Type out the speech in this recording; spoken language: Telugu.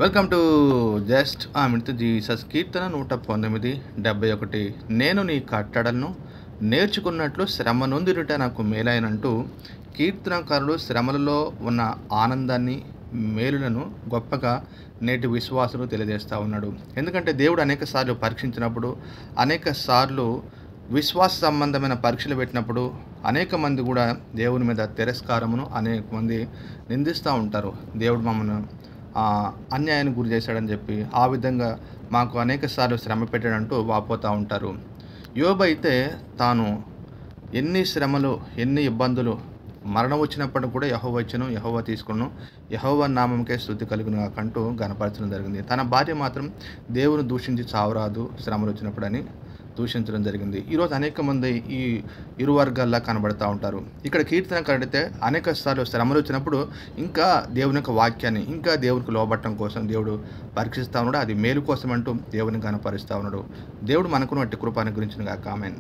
Welcome to just minute Jesus కీర్తన 119:71 నేను నీ కట్టడలను నేర్చుకున్నట్లు శ్రమ నొందిరుట నాకు మేలైనంటూ కీర్తనకారుడు శ్రమలలో ఉన్న ఆనందాన్ని మేలులను గొప్పగా నేటి విశ్వాసులు తెలియజేస్తూ ఉన్నాడు. ఎందుకంటే దేవుడు అనేక సార్లు పరీక్షించినప్పుడు, అనేక సార్లు విశ్వాస సంబంధమైన పరీక్షలు పెట్టినప్పుడు అనేక మంది కూడా దేవుని మీద తిరస్కారమును అనేక మంది నిందిస్తూ ఉంటారు. దేవుడు మమ్మల్ని అన్యాయానికి గురి చేశాడని చెప్పి ఆ విధంగా మాకు అనేక సార్లు శ్రమ పెట్టాడంటూ వాపోతూ ఉంటారు. యోబు అయితే తాను ఎన్ని శ్రమలు, ఎన్ని ఇబ్బందులు, మరణం వచ్చినప్పుడు కూడా యెహోవా ఇచ్చెను, యెహోవా తీసుకును, యెహోవా నామముకే స్తుతి కలుగును గాకంటూ గనపరచడం జరిగింది. తన భార్య మాత్రం దేవుని దూషించి చావరాదు శ్రమలు వచ్చినప్పుడని దూషించడం జరిగింది. ఈరోజు అనేక మంది ఈ ఇరు వర్గాల్లో కనబడుతూ ఉంటారు. ఇక్కడ కీర్తనకారుడైతే అనేక సార్లు శ్రమలు వచ్చినప్పుడు ఇంకా దేవుని యొక్క వాక్యాన్ని, ఇంకా దేవునికి లోబట్టడం కోసం దేవుడు పరీక్షిస్తూ ఉన్నాడు. అది మేలు కోసం అంటూ దేవుని గనపరుస్తూ ఉన్నాడు. దేవుడు మనకున్న కృప అనుగ్రహించును గాక. ఆమేన్.